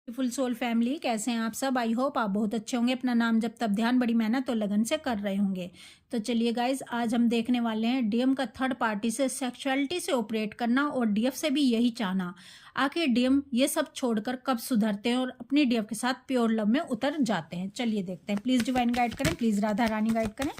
Full soul family, कैसे हैं आप सब। आई होप आप बहुत अच्छे होंगे। अपना नाम जब तब ध्यान बड़ी मेहनत और लगन से कर रहे होंगे। तो चलिए गाइज, आज हम देखने वाले हैं डीएम का थर्ड पार्टी से सेक्सुअलिटी से ऑपरेट करना और डीएफ से भी यही चाहना। आखिर डीएम ये सब छोड़कर कब सुधरते हैं और अपनी डीएफ के साथ प्योर लव में उतर जाते हैं। चलिए देखते हैं। प्लीज़ डिवाइन गाइड करें, प्लीज़ राधा रानी गाइड करें।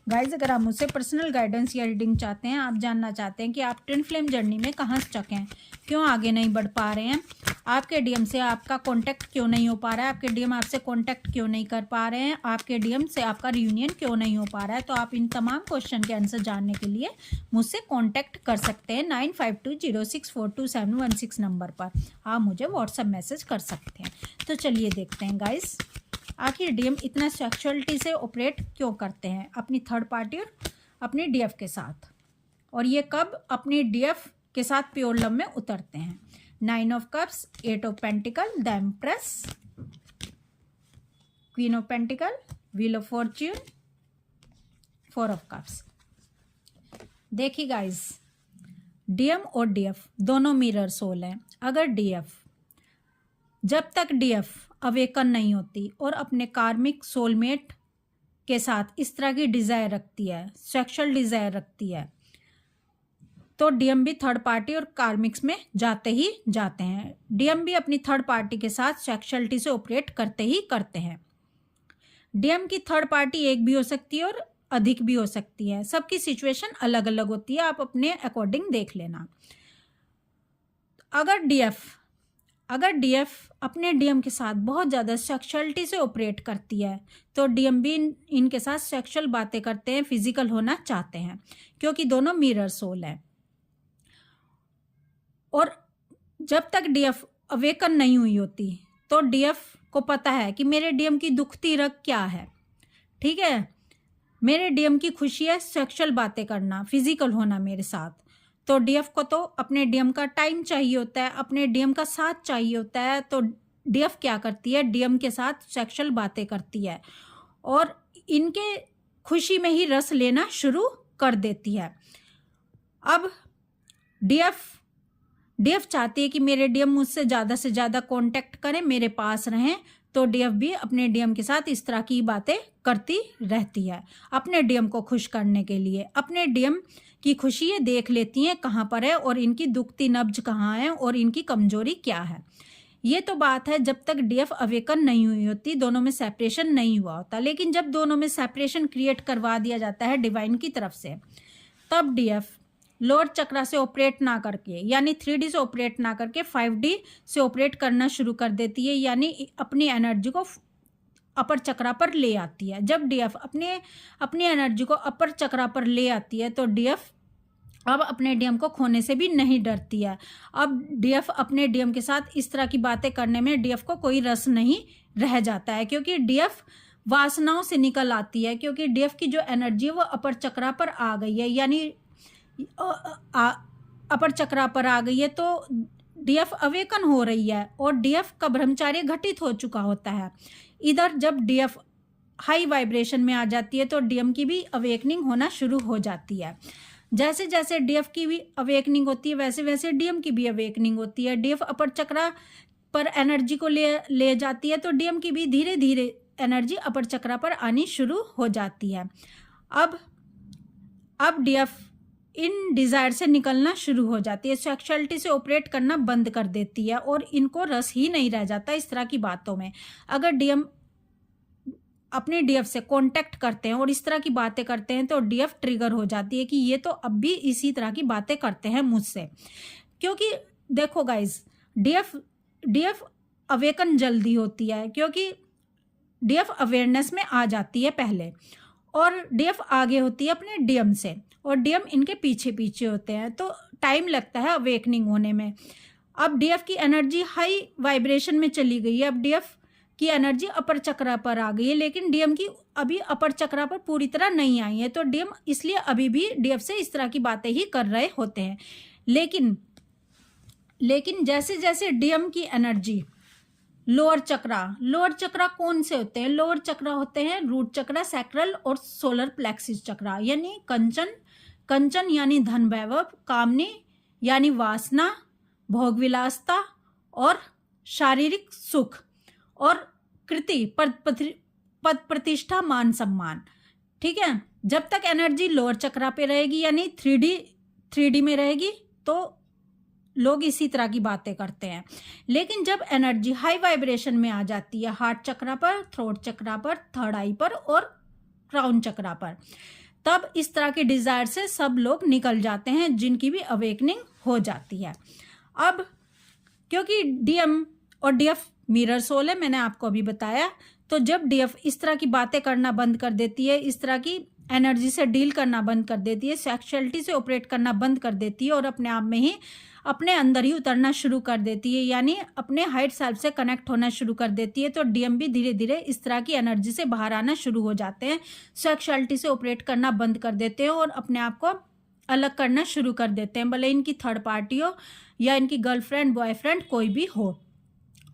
गाइज, अगर आप मुझसे पर्सनल गाइडेंस या रीडिंग चाहते हैं, आप जानना चाहते हैं कि आप ट्विन फ्लेम जर्नी में कहाँ स्टक हैं, क्यों आगे नहीं बढ़ पा रहे हैं, आपके डीएम से आपका कांटेक्ट क्यों नहीं हो पा रहा है, आपके डीएम आपसे कांटेक्ट क्यों नहीं कर पा रहे हैं, आपके डीएम से आपका रियूनियन क्यों नहीं हो पा रहा है, तो आप इन तमाम क्वेश्चन के आंसर जानने के लिए मुझसे कांटेक्ट कर सकते हैं 9520642716 नंबर पर। आप मुझे व्हाट्सएप मैसेज कर सकते हैं। तो चलिए देखते हैं गाइस, आखिर डीएम इतना सेक्सुअलिटी से ऑपरेट क्यों करते हैं अपनी थर्ड पार्टी और अपनी डीएफ के साथ, और ये कब अपनी डीएफ के साथ प्योर लव में उतरते हैं। 9 of cups, 8 of pentacle, the empress, queen of pentacle, wheel of Fortune, 4 of cups. देखिए गाइस, डीएम और डीएफ दोनों मिरर सोल हैं। अगर डीएफ, जब तक डीएफ अवेकन नहीं होती और अपने कार्मिक सोलमेट के साथ इस तरह की डिज़ायर रखती है, सेक्सुअल डिज़ायर रखती है, तो डीएम भी थर्ड पार्टी और कार्मिक्स में जाते ही जाते हैं। डीएम भी अपनी थर्ड पार्टी के साथ सेक्सुअलिटी से ऑपरेट करते ही करते हैं। डीएम की थर्ड पार्टी एक भी हो सकती है और अधिक भी हो सकती है। सबकी सिचुएशन अलग अलग होती है, आप अपने अकॉर्डिंग देख लेना। अगर डीएफ अपने डीएम के साथ बहुत ज़्यादा सेक्सुअलिटी से ऑपरेट करती है, तो डीएम भी इनके साथ सेक्सुअल बातें करते हैं, फिजिकल होना चाहते हैं, क्योंकि दोनों मिरर सोल है। और जब तक डीएफ अवेकन नहीं हुई होती, तो डीएफ को पता है कि मेरे डीएम की दुखती रग क्या है। ठीक है, मेरे डीएम की खुशी है सेक्सुअल बातें करना, फिजिकल होना मेरे साथ। तो डीएफ को तो अपने डीएम का टाइम चाहिए होता है, अपने डीएम का साथ चाहिए होता है। तो डीएफ क्या करती है, डीएम के साथ सेक्सुअल बातें करती है और इनके खुशी में ही रस लेना शुरू कर देती है। अब डीएफ चाहती है कि मेरे डीएम मुझसे ज़्यादा से ज़्यादा कांटेक्ट करें, मेरे पास रहें। तो डीएफ भी अपने डीएम के साथ इस तरह की बातें करती रहती है अपने डीएम को खुश करने के लिए। अपने डीएम की खुशी ये देख लेती हैं कहाँ पर है और इनकी दुखती नब्ज कहाँ है और इनकी कमजोरी क्या है। ये तो बात है जब तक डीएफ अवेकन नहीं हुई होती, दोनों में सेपरेशन नहीं हुआ होता। लेकिन जब दोनों में सेपरेशन क्रिएट करवा दिया जाता है डिवाइन की तरफ से, तब डीएफ लोअर चक्रा से ऑपरेट ना करके, यानी 3D से ऑपरेट ना करके 5D से ऑपरेट करना शुरू कर देती है, यानी अपनी एनर्जी को अपर चक्रा पर ले आती है। जब डीएफ अपनी एनर्जी को अपर चक्रा पर ले आती है, तो डीएफ अब अपने डीएम को खोने से भी नहीं डरती है। अब डीएफ अपने डीएम के साथ इस तरह की बातें करने में डीएफ को कोई रस नहीं रह जाता है, क्योंकि डीएफ वासनाओं से निकल आती है, क्योंकि डीएफ की जो एनर्जी है वो अपर चक्रा पर आ गई है, यानी अपर चक्रा पर आ गई है। तो डीएफ अवेकन हो रही है और डीएफ का ब्रह्मचार्य घटित हो चुका होता है। इधर जब डीएफ हाई वाइब्रेशन में आ जाती है, तो डीएम की भी अवेकनिंग होना शुरू हो जाती है। जैसे जैसे डीएफ की भी अवेकनिंग होती है, वैसे वैसे डीएम की भी अवेकनिंग होती है। डीएफ अपर चक्रा पर एनर्जी को ले जाती है, तो डीएम की भी धीरे धीरे एनर्जी अपर चक्रा पर आनी शुरू हो जाती है। अब डीएफ इन डिज़ायर से निकलना शुरू हो जाती है, सेक्सुअलिटी से ऑपरेट करना बंद कर देती है और इनको रस ही नहीं रह जाता इस तरह की बातों में। अगर डीएम अपने डीएफ से कांटेक्ट करते हैं और इस तरह की बातें करते हैं, तो डीएफ ट्रिगर हो जाती है कि ये तो अब भी इसी तरह की बातें करते हैं मुझसे। क्योंकि देखो गाइज, डीएफ अवेकन जल्दी होती है, क्योंकि डीएफ अवेयरनेस में आ जाती है पहले, और डीएफ आगे होती है अपने डीएम से, और डीएम इनके पीछे पीछे होते हैं, तो टाइम लगता है अवेकनिंग होने में। अब डीएफ की एनर्जी हाई वाइब्रेशन में चली गई है, अब डीएफ की एनर्जी अपर चक्रा पर आ गई है, लेकिन डीएम की अभी अपर चक्रा पर पूरी तरह नहीं आई है। तो डीएम इसलिए अभी भी डीएफ से इस तरह की बातें ही कर रहे होते हैं। लेकिन जैसे जैसे डीएम की एनर्जी लोअर चक्रा कौन से होते हैं? लोअर चक्रा होते हैं रूट चक्रा, सैक्रल और सोलर प्लेक्सिस चक्रा, यानी कंचन यानी धन वैभव, कामनी यानी वासना, भोग विलासता और शारीरिक सुख और कृति, पद प्रतिष्ठा, मान सम्मान। ठीक है, जब तक एनर्जी लोअर चक्रा पे रहेगी यानी 3D में रहेगी तो लोग इसी तरह की बातें करते हैं। लेकिन जब एनर्जी हाई वाइब्रेशन में आ जाती है हार्ट चक्रा पर, थ्रोट चक्रा पर, थर्ड आई पर और क्राउन चक्रा पर, तब इस तरह के डिजायर से सब लोग निकल जाते हैं जिनकी भी अवेकनिंग हो जाती है। अब क्योंकि डीएम और डीएफ मिरर सोल है, मैंने आपको अभी बताया, तो जब डीएफ इस तरह की बातें करना बंद कर देती है, इस तरह की एनर्जी से डील करना बंद कर देती है, सेक्सुअलिटी से ऑपरेट करना बंद कर देती है और अपने आप में ही अपने अंदर ही उतरना शुरू कर देती है, यानी अपने हाइट सेल्फ से कनेक्ट होना शुरू कर देती है, तो डीएम भी धीरे धीरे इस तरह की एनर्जी से बाहर आना शुरू हो जाते हैं, सेक्सुअलिटी से ऑपरेट करना बंद कर देते हैं और अपने आप को अलग करना शुरू कर देते हैं, भले इनकी थर्ड पार्टी हो या इनकी गर्लफ्रेंड बॉयफ्रेंड कोई भी हो।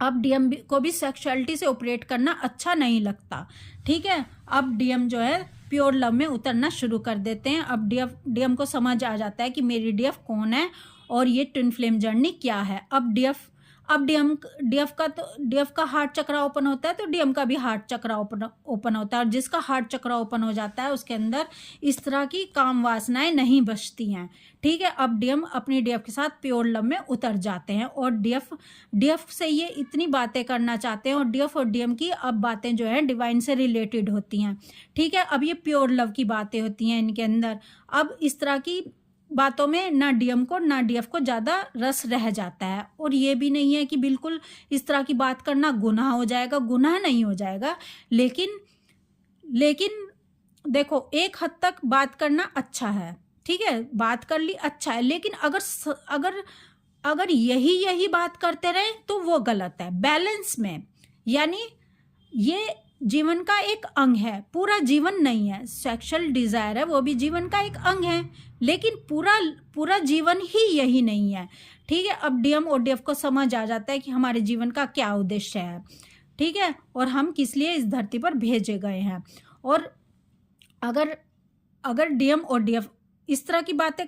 अब डीएम को भी सेक्सुअलिटी से ऑपरेट करना अच्छा नहीं लगता। ठीक है, अब डीएम जो है प्योर लव में उतरना शुरू कर देते हैं। अब डीएम को समझ आ जाता है कि मेरी डीएफ कौन है और ये ट्विन फ्लेम जर्नी क्या है। अब डीएफ का हार्ट चक्रा ओपन होता है तो डीएम का भी हार्ट चक्रा ओपन होता है, और जिसका हार्ट चक्रा ओपन हो जाता है उसके अंदर इस तरह की काम वासनाएं नहीं बचती हैं। ठीक है, अब डीएम अपनी डीएफ के साथ प्योर लव में उतर जाते हैं और डीएफ से ये इतनी बातें करना चाहते हैं, और डीएफ और डीएम की अब बातें जो है डिवाइन से रिलेटेड होती हैं। ठीक है, अब ये प्योर लव की बातें होती हैं इनके अंदर। अब इस तरह की बातों में ना डीएम को ना डीएफ को ज़्यादा रस रह जाता है, और ये भी नहीं है कि बिल्कुल इस तरह की बात करना गुनाह हो जाएगा, गुनाह नहीं हो जाएगा, लेकिन देखो एक हद तक बात करना अच्छा है। ठीक है, बात कर ली अच्छा है, लेकिन अगर यही बात करते रहे तो वो गलत है। बैलेंस में, यानी ये जीवन का एक अंग है, पूरा जीवन नहीं है। सेक्सुअल डिजायर है वो भी जीवन का एक अंग है, लेकिन पूरा जीवन ही यही नहीं है। ठीक है, अब डीएम और डीएफ को समझ आ जाता है कि हमारे जीवन का क्या उद्देश्य है। ठीक है, और हम किस लिए इस धरती पर भेजे गए हैं। और अगर डीएम और डीएफ इस तरह की बातें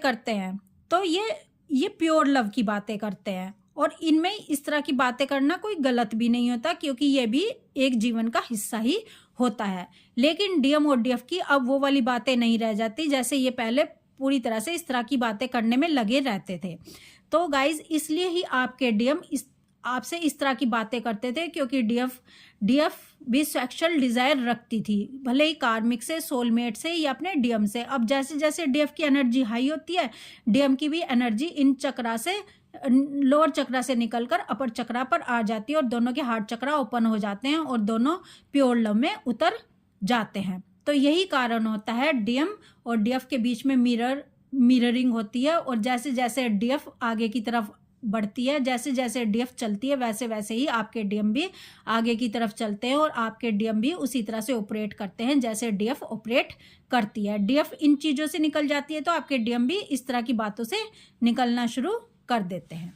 करते हैं तो ये प्योर लव की बातें करते हैं, और इनमें इस तरह की बातें करना कोई गलत भी नहीं होता, क्योंकि ये भी एक जीवन का हिस्सा ही होता है। लेकिन डीएम और डीएफ की अब वो वाली बातें नहीं रह जाती जैसे ये पहले पूरी तरह से इस तरह की बातें करने में लगे रहते थे। तो गाइज, इसलिए ही आपके डीएम आपसे इस तरह की बातें करते थे, क्योंकि डीएफ भी सेक्सुअल डिजायर रखती थी, भले ही कार्मिक से, सोलमेट से या अपने डीएम से। अब जैसे जैसे डीएफ की एनर्जी हाई होती है, डीएम की भी एनर्जी इन चक्रा से, लोअर चक्रा से निकलकर अपर चक्रा पर आ जाती है और दोनों के हार्ट चक्रा ओपन हो जाते हैं और दोनों प्योर लव में उतर जाते हैं। तो यही कारण होता है डीएम और डीएफ के बीच में मिररिंग होती है, और जैसे जैसे डीएफ आगे की तरफ बढ़ती है, जैसे जैसे डीएफ चलती है, वैसे वैसे ही आपके डीएम भी आगे की तरफ चलते हैं, और आपके डीएम भी उसी तरह से ऑपरेट करते हैं जैसे डीएफ ऑपरेट करती है। डीएफ इन चीज़ों से निकल जाती है तो आपके डीएम भी इस तरह की बातों से निकलना शुरू कर देते हैं।